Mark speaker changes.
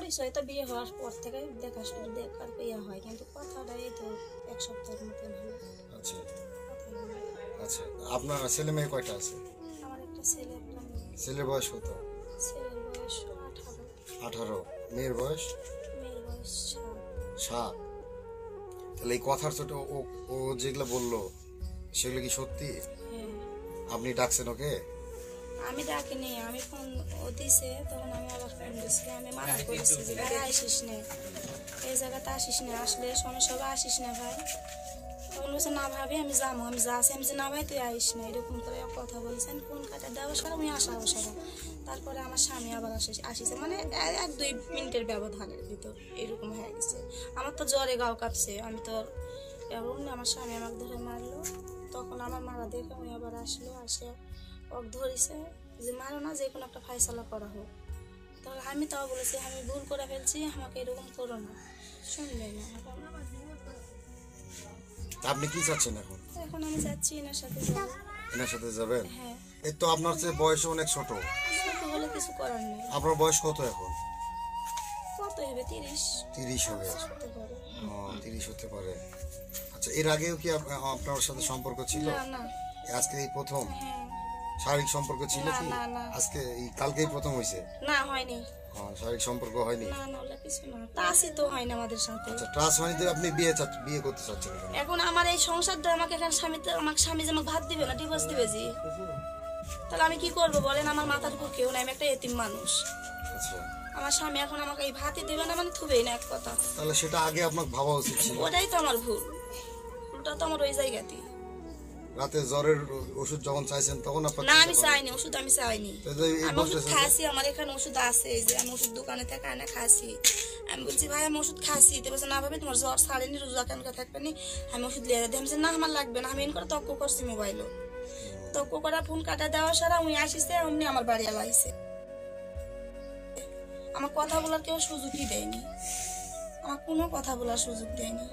Speaker 1: পরিচয় তো বিয়ে হওয়ার পর থেকে দেখা শুরু দেখার বিয়ে হয়, কিন্তু কথাটা এই তো 1 সপ্তাহের মতন হলো।
Speaker 2: আচ্ছা
Speaker 1: কথা বলি।
Speaker 2: আচ্ছা, আপনার ছেলে মেয়ে কয়টা আছে?
Speaker 1: আমার একটা ছেলে একটা মেয়ে।
Speaker 2: ছেলের বয়স কত?
Speaker 1: ছেলের বয়স 18,
Speaker 2: 18। মেয়ের বয়স
Speaker 1: মেয়ের বয়স 7।
Speaker 2: 7। তাহলে এই কথার ছোট ও ও যেগুলো বললো সেগুলো কি সত্যি?
Speaker 1: হ্যাঁ,
Speaker 2: আপনি ডাকছেন ওকে?
Speaker 1: আমি ডাকিনি, আমি ফোন ও দিছে, তখন আমি আবার ফোন দিছি, আমি মানা করেছি যে ভাই আসিস নে, এই জায়গাতে আসিস না, আসলে সমস্যা হবে, আসিস না ভাই। তখন বলছে না ভাবি আমি যাবো, আমি যাচ্ছি, আমি যে না ভাই তুই আইস না, এরকম করে কথা বলছেন। ফোন কাটা দেওয়া সারা আমি আসা সারা। তারপরে আমার স্বামী আবার আসিছে, মানে 1-2 মিনিটের ব্যবধানের ভিতর এরকম হয়ে গেছে। আমার তো জ্বরে গাও কাঁপছে, আমি তো এমন আমার স্বামী আমাকে ধরে মারলো। তখন আমার মারা দেখে আমি আবার আসলো, আসে ওকে ধরেছে যে মারো না, যে কোনো একটা ফায়সালা করা হোক। তাহলে আমি তাও বলেছি আমি ভুল করে ফেলছি, আমাকে এরকম করো না, শুনবে না।
Speaker 2: আপনি কি চাচ্ছেন এখন?
Speaker 1: এখন আমি যাচ্ছি এনার সাথে যাবো।
Speaker 2: এনার সাথে যাবেন?
Speaker 1: হ্যাঁ,
Speaker 2: এই তো আপনার চেয়ে বয়স অনেক ছোট।
Speaker 1: ছোট হলে কিছু করার নেই।
Speaker 2: আপনার বয়স কত এখন?
Speaker 1: কত হবে 30
Speaker 2: 30 হবে।
Speaker 1: হতে পারে।
Speaker 2: 30 হতে পারে। আচ্ছা, এর আগেও কি আপনার সাথে সম্পর্ক ছিল?
Speaker 1: না না।
Speaker 2: আজকে এই প্রথম?
Speaker 1: হ্যাঁ।
Speaker 2: শারীরিক সম্পর্ক ছিল
Speaker 1: না
Speaker 2: কি?
Speaker 1: না না
Speaker 2: আজকে এই কালকেই প্রথম হয়েছে?
Speaker 1: না, হয়নি।
Speaker 2: শারীরিক সম্পর্ক হয়নি?
Speaker 1: না না, ওগুলো কিছু না, তাসি তো হয় না আমাদের সাথে।
Speaker 2: আচ্ছা, ট্রাস্ট হয়নি তো আপনি বিয়ে করতে চাচ্ছেন কেন?
Speaker 1: এখন আমার এই সংসারটা আমাকে এখানে আমাকে স্বামী যে আমাকে ভাত দিবে না, ডিভোর্স দিবে জি, তাহলে আমি কি করবো বলেন? আমার মাথার উপর কেউ নাই, আমি একটা এতিম মানুষ।
Speaker 2: আচ্ছা,
Speaker 1: আমার স্বামী এখন আমাকে এই ভাতই দিবে না, মানে থুবেই না, এক কথা।
Speaker 2: তাহলে সেটা আগে আপনাকে ভাবা উচিত ছিল।
Speaker 1: ওটাই তো আমার ভুল, ভুলটা তো আমার ওই জায়গাতেই।
Speaker 2: রাতে জ্বরের ওষুধ যখন চাইছেন তখন আপনার
Speaker 1: না আমি চাইনি ওষুধ, আমি চাইনি।
Speaker 2: এই
Speaker 1: আমি ওষুধ
Speaker 2: বলতেছেন
Speaker 1: খাসি, আমার এখানে ওষুধ আছে, এই যে আমি ওষুধ দোকানে থেকে আনে খাসি। আমি বলছি ভাই আমি ওষুধ খাসি, তো বলছে না ভাবে তোমার জ্বর ছাড়েনি, রোজা কেন থাকবে নি, আমি ওষুধ লিয়ে দিই। আমি বলছি, না আমার লাগবে না, আমি এন করে তক্ক করছি মোবাইলও, তক্ক করা ফোন কাটা দেওয়া সারা উনি আসিছে, অমনি আমার বাড়ি আলাইছে। আমার কথা বলার কেউ সুযোগই দেয়নি, আমার কোনো কথা বলার সুযোগ দেয়নি।